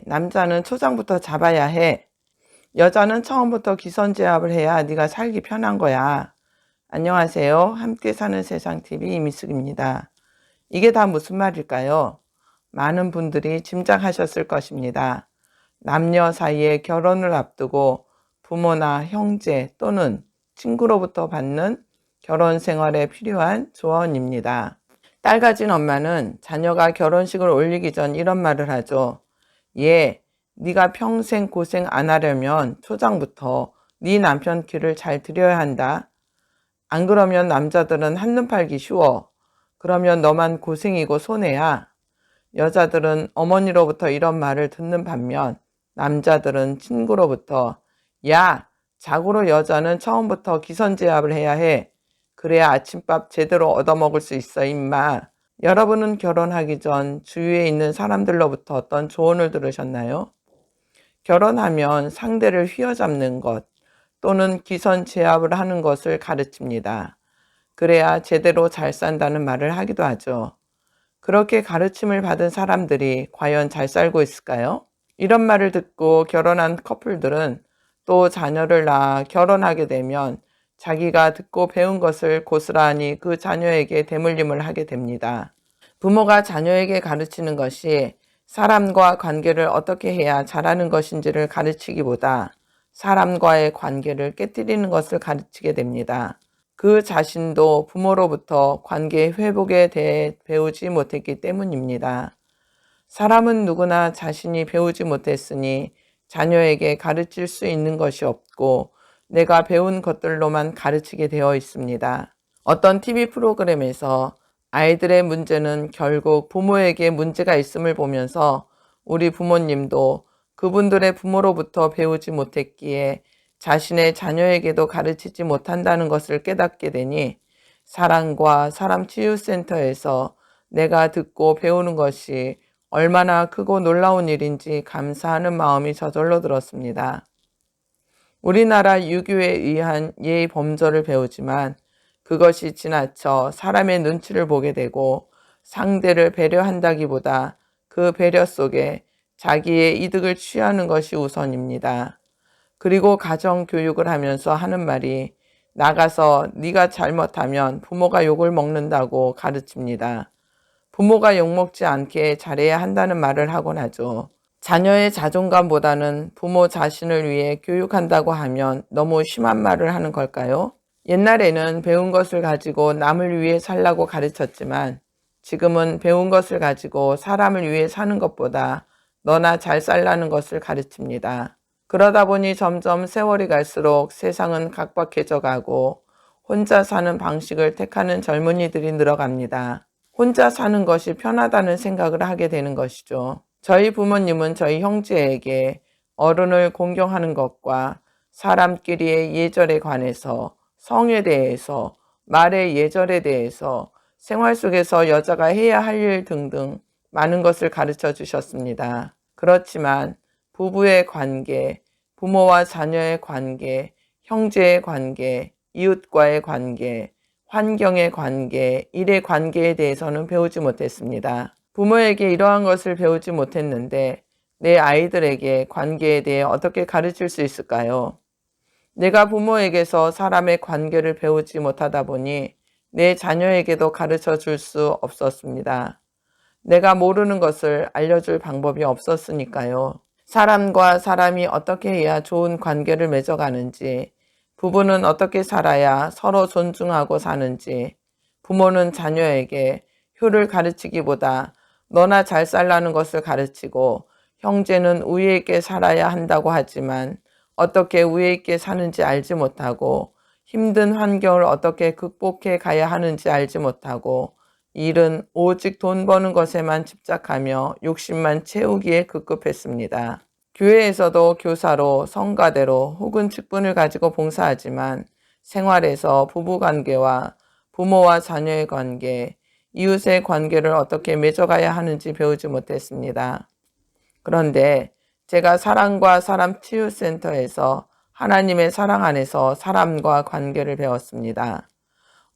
남자는 초장부터 잡아야 해. 여자는 처음부터 기선제압을 해야 네가 살기 편한 거야. 안녕하세요. 함께 사는 세상TV 이미숙입니다. 이게 다 무슨 말일까요? 많은 분들이 짐작하셨을 것입니다. 남녀 사이에 결혼을 앞두고 부모나 형제 또는 친구로부터 받는 결혼 생활에 필요한 조언입니다. 딸 가진 엄마는 자녀가 결혼식을 올리기 전 이런 말을 하죠. 네가 평생 고생 안 하려면 초장부터 네 남편 길을 잘 들여야 한다. 안 그러면 남자들은 한눈 팔기 쉬워. 그러면 너만 고생이고 손해야. 여자들은 어머니로부터 이런 말을 듣는 반면 남자들은 친구로부터 자고로 여자는 처음부터 기선제압을 해야 해. 그래야 아침밥 제대로 얻어먹을 수 있어 임마. 여러분은 결혼하기 전 주위에 있는 사람들로부터 어떤 조언을 들으셨나요? 결혼하면 상대를 휘어잡는 것 또는 기선제압을 하는 것을 가르칩니다. 그래야 제대로 잘 산다는 말을 하기도 하죠. 그렇게 가르침을 받은 사람들이 과연 잘 살고 있을까요? 이런 말을 듣고 결혼한 커플들은 또 자녀를 낳아 결혼하게 되면 자기가 듣고 배운 것을 고스란히 그 자녀에게 대물림을 하게 됩니다. 부모가 자녀에게 가르치는 것이 사람과 관계를 어떻게 해야 잘하는 것인지를 가르치기보다 사람과의 관계를 깨뜨리는 것을 가르치게 됩니다. 그 자신도 부모로부터 관계 회복에 대해 배우지 못했기 때문입니다. 사람은 누구나 자신이 배우지 못했으니 자녀에게 가르칠 수 있는 것이 없고 내가 배운 것들로만 가르치게 되어 있습니다. 어떤 TV 프로그램에서 아이들의 문제는 결국 부모에게 문제가 있음을 보면서 우리 부모님도 그분들의 부모로부터 배우지 못했기에 자신의 자녀에게도 가르치지 못한다는 것을 깨닫게 되니 사랑과 사람치유센터에서 내가 듣고 배우는 것이 얼마나 크고 놀라운 일인지 감사하는 마음이 저절로 들었습니다. 우리나라 유교에 의한 예의 범절을 배우지만 그것이 지나쳐 사람의 눈치를 보게 되고 상대를 배려한다기보다 그 배려 속에 자기의 이득을 취하는 것이 우선입니다. 그리고 가정교육을 하면서 하는 말이 나가서 네가 잘못하면 부모가 욕을 먹는다고 가르칩니다. 부모가 욕먹지 않게 잘해야 한다는 말을 하곤 하죠. 자녀의 자존감보다는 부모 자신을 위해 교육한다고 하면 너무 심한 말을 하는 걸까요? 옛날에는 배운 것을 가지고 남을 위해 살라고 가르쳤지만 지금은 배운 것을 가지고 사람을 위해 사는 것보다 너나 잘 살라는 것을 가르칩니다. 그러다 보니 점점 세월이 갈수록 세상은 각박해져 가고 혼자 사는 방식을 택하는 젊은이들이 늘어갑니다. 혼자 사는 것이 편하다는 생각을 하게 되는 것이죠. 저희 부모님은 저희 형제에게 어른을 공경하는 것과 사람끼리의 예절에 관해서 성에 대해서 말의 예절에 대해서 생활 속에서 여자가 해야 할 일 등등 많은 것을 가르쳐 주셨습니다. 그렇지만 부부의 관계, 부모와 자녀의 관계, 형제의 관계, 이웃과의 관계, 환경의 관계, 일의 관계에 대해서는 배우지 못했습니다. 부모에게 이러한 것을 배우지 못했는데 내 아이들에게 관계에 대해 어떻게 가르칠 수 있을까요? 내가 부모에게서 사람의 관계를 배우지 못하다 보니 내 자녀에게도 가르쳐 줄 수 없었습니다. 내가 모르는 것을 알려줄 방법이 없었으니까요. 사람과 사람이 어떻게 해야 좋은 관계를 맺어가는지, 부부는 어떻게 살아야 서로 존중하고 사는지, 부모는 자녀에게 효를 가르치기보다 너나 잘 살라는 것을 가르치고 형제는 우애 있게 살아야 한다고 하지만 어떻게 우애 있게 사는지 알지 못하고 힘든 환경을 어떻게 극복해 가야 하는지 알지 못하고 일은 오직 돈 버는 것에만 집착하며 욕심만 채우기에 급급했습니다. 교회에서도 교사로, 성가대로 혹은 직분을 가지고 봉사하지만 생활에서 부부관계와 부모와 자녀의 관계, 이웃의 관계를 어떻게 맺어가야 하는지 배우지 못했습니다. 그런데 제가 사랑과 사람 치유센터에서 하나님의 사랑 안에서 사람과 관계를 배웠습니다.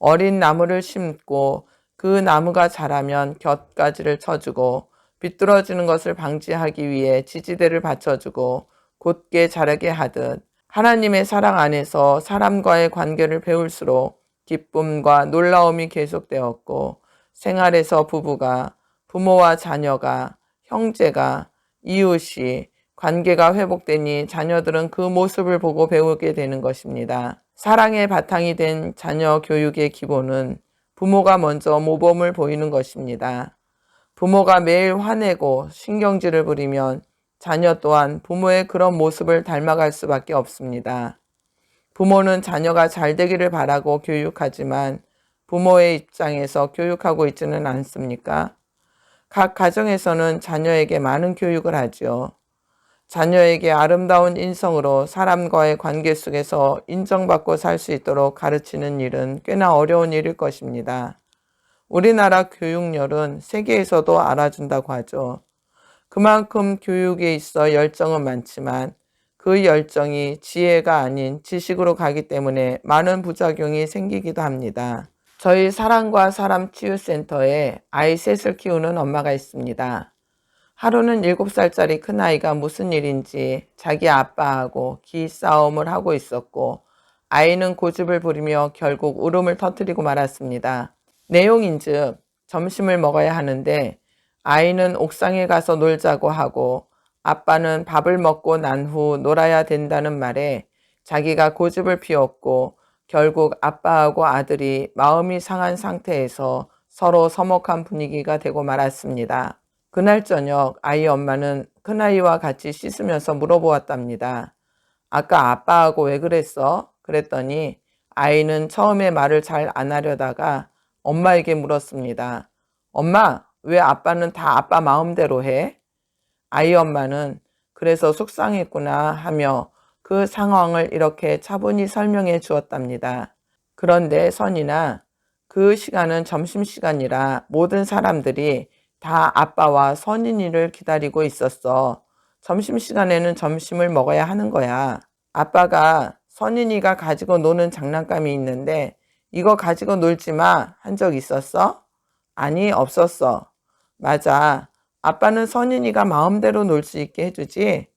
어린 나무를 심고 그 나무가 자라면 곁가지를 쳐주고 비뚤어지는 것을 방지하기 위해 지지대를 받쳐주고 곧게 자라게 하듯 하나님의 사랑 안에서 사람과의 관계를 배울수록 기쁨과 놀라움이 계속되었고 생활에서 부부가, 부모와 자녀가, 형제가, 이웃이 관계가 회복되니 자녀들은 그 모습을 보고 배우게 되는 것입니다. 사랑의 바탕이 된 자녀 교육의 기본은 부모가 먼저 모범을 보이는 것입니다. 부모가 매일 화내고 신경질을 부리면 자녀 또한 부모의 그런 모습을 닮아갈 수밖에 없습니다. 부모는 자녀가 잘 되기를 바라고 교육하지만 부모의 입장에서 교육하고 있지는 않습니까? 각 가정에서는 자녀에게 많은 교육을 하죠. 자녀에게 아름다운 인성으로 사람과의 관계 속에서 인정받고 살 수 있도록 가르치는 일은 꽤나 어려운 일일 것입니다. 우리나라 교육열은 세계에서도 알아준다고 하죠. 그만큼 교육에 있어 열정은 많지만 그 열정이 지혜가 아닌 지식으로 가기 때문에 많은 부작용이 생기기도 합니다. 저희 사랑과 사람 치유센터에 아이 셋을 키우는 엄마가 있습니다. 하루는 7살짜리 큰아이가 무슨 일인지 자기 아빠하고 기싸움을 하고 있었고 아이는 고집을 부리며 결국 울음을 터뜨리고 말았습니다. 내용인즉 점심을 먹어야 하는데 아이는 옥상에 가서 놀자고 하고 아빠는 밥을 먹고 난 후 놀아야 된다는 말에 자기가 고집을 피웠고 결국 아빠하고 아들이 마음이 상한 상태에서 서로 서먹한 분위기가 되고 말았습니다. 그날 저녁 아이 엄마는 큰아이와 같이 씻으면서 물어보았답니다. 아까 아빠하고 왜 그랬어? 그랬더니 아이는 처음에 말을 잘 안 하려다가 엄마에게 물었습니다. 엄마, 왜 아빠는 다 아빠 마음대로 해? 아이 엄마는 그래서 속상했구나 하며 그 상황을 이렇게 차분히 설명해 주었답니다. 그런데 선이나 그 시간은 점심시간이라 모든 사람들이 다 아빠와 선인이를 기다리고 있었어. 점심시간에는 점심을 먹어야 하는 거야. 아빠가 선인이가 가지고 노는 장난감이 있는데 이거 가지고 놀지 마 한 적 있었어? 아니, 없었어. 맞아. 아빠는 선인이가 마음대로 놀 수 있게 해주지.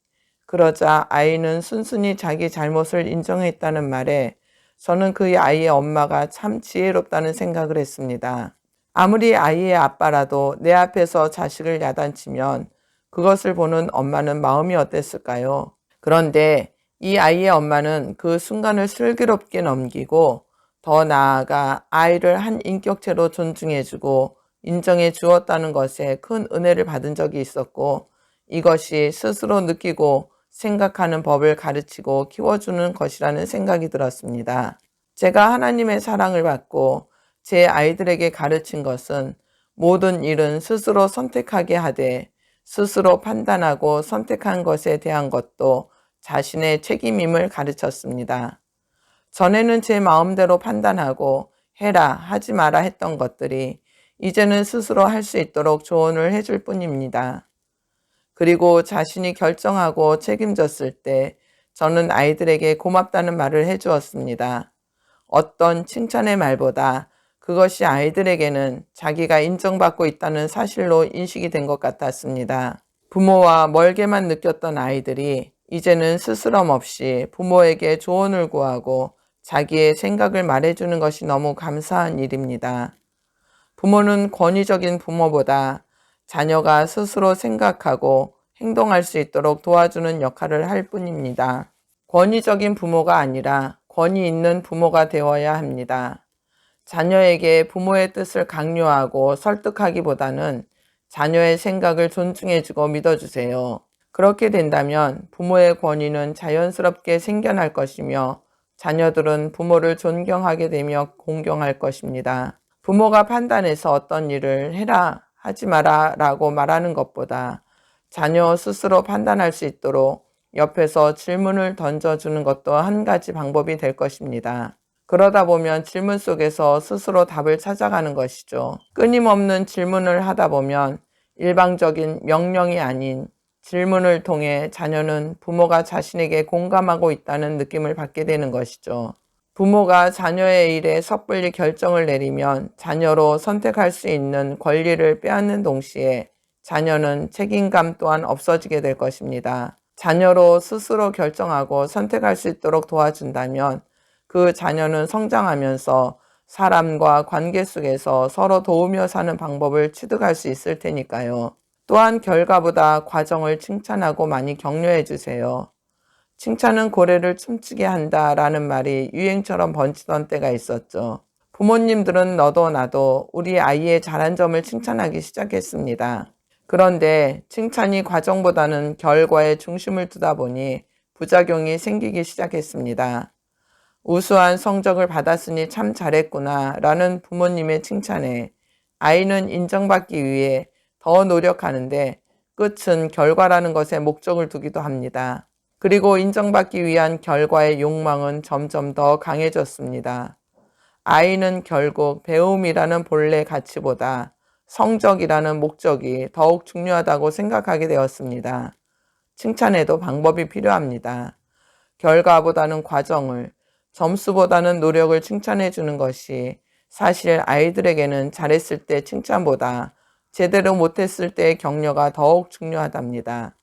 그러자 아이는 순순히 자기 잘못을 인정했다는 말에 저는 그 아이의 엄마가 참 지혜롭다는 생각을 했습니다. 아무리 아이의 아빠라도 내 앞에서 자식을 야단치면 그것을 보는 엄마는 마음이 어땠을까요? 그런데 이 아이의 엄마는 그 순간을 슬기롭게 넘기고 더 나아가 아이를 한 인격체로 존중해주고 인정해 주었다는 것에 큰 은혜를 받은 적이 있었고 이것이 스스로 느끼고 생각하는 법을 가르치고 키워주는 것이라는 생각이 들었습니다. 제가 하나님의 사랑을 받고 제 아이들에게 가르친 것은 모든 일은 스스로 선택하게 하되 스스로 판단하고 선택한 것에 대한 것도 자신의 책임임을 가르쳤습니다. 전에는 제 마음대로 판단하고 해라 하지 마라 했던 것들이 이제는 스스로 할 수 있도록 조언을 해줄 뿐입니다. 그리고 자신이 결정하고 책임졌을 때 저는 아이들에게 고맙다는 말을 해주었습니다. 어떤 칭찬의 말보다 그것이 아이들에게는 자기가 인정받고 있다는 사실로 인식이 된 것 같았습니다. 부모와 멀게만 느꼈던 아이들이 이제는 스스럼 없이 부모에게 조언을 구하고 자기의 생각을 말해주는 것이 너무 감사한 일입니다. 부모는 권위적인 부모보다 자녀가 스스로 생각하고 행동할 수 있도록 도와주는 역할을 할 뿐입니다. 권위적인 부모가 아니라 권위 있는 부모가 되어야 합니다. 자녀에게 부모의 뜻을 강요하고 설득하기보다는 자녀의 생각을 존중해주고 믿어주세요. 그렇게 된다면 부모의 권위는 자연스럽게 생겨날 것이며 자녀들은 부모를 존경하게 되며 공경할 것입니다. 부모가 판단해서 어떤 일을 해라, 하지 마라 라고 말하는 것보다 자녀 스스로 판단할 수 있도록 옆에서 질문을 던져주는 것도 한 가지 방법이 될 것입니다. 그러다 보면 질문 속에서 스스로 답을 찾아가는 것이죠. 끊임없는 질문을 하다 보면 일방적인 명령이 아닌 질문을 통해 자녀는 부모가 자신에게 공감하고 있다는 느낌을 받게 되는 것이죠. 부모가 자녀의 일에 섣불리 결정을 내리면 자녀로 선택할 수 있는 권리를 빼앗는 동시에 자녀는 책임감 또한 없어지게 될 것입니다. 자녀로 스스로 결정하고 선택할 수 있도록 도와준다면 그 자녀는 성장하면서 사람과 관계 속에서 서로 도우며 사는 방법을 취득할 수 있을 테니까요. 또한 결과보다 과정을 칭찬하고 많이 격려해 주세요. 칭찬은 고래를 춤추게 한다라는 말이 유행처럼 번지던 때가 있었죠. 부모님들은 너도 나도 우리 아이의 잘한 점을 칭찬하기 시작했습니다. 그런데 칭찬이 과정보다는 결과에 중심을 두다 보니 부작용이 생기기 시작했습니다. 우수한 성적을 받았으니 참 잘했구나 라는 부모님의 칭찬에 아이는 인정받기 위해 더 노력하는데 끝은 결과라는 것에 목적을 두기도 합니다. 그리고 인정받기 위한 결과의 욕망은 점점 더 강해졌습니다. 아이는 결국 배움이라는 본래 가치보다 성적이라는 목적이 더욱 중요하다고 생각하게 되었습니다. 칭찬에도 방법이 필요합니다. 결과보다는 과정을, 점수보다는 노력을 칭찬해 주는 것이 사실 아이들에게는 잘했을 때 칭찬보다 제대로 못했을 때의 격려가 더욱 중요하답니다.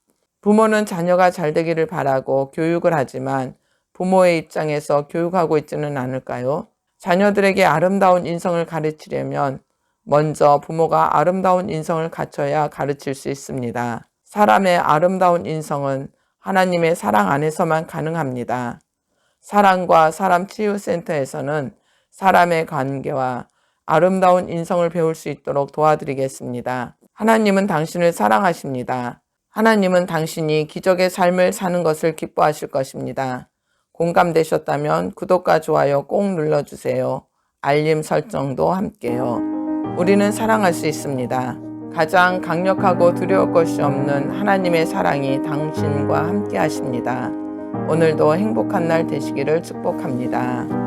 부모는 자녀가 잘 되기를 바라고 교육을 하지만 부모의 입장에서 교육하고 있지는 않을까요? 자녀들에게 아름다운 인성을 가르치려면 먼저 부모가 아름다운 인성을 갖춰야 가르칠 수 있습니다. 사람의 아름다운 인성은 하나님의 사랑 안에서만 가능합니다. 사랑과 사람 치유센터에서는 사람의 관계와 아름다운 인성을 배울 수 있도록 도와드리겠습니다. 하나님은 당신을 사랑하십니다. 하나님은 당신이 기적의 삶을 사는 것을 기뻐하실 것입니다. 공감되셨다면 구독과 좋아요 꼭 눌러주세요. 알림 설정도 함께요. 우리는 사랑할 수 있습니다. 가장 강력하고 두려울 것이 없는 하나님의 사랑이 당신과 함께 하십니다. 오늘도 행복한 날 되시기를 축복합니다.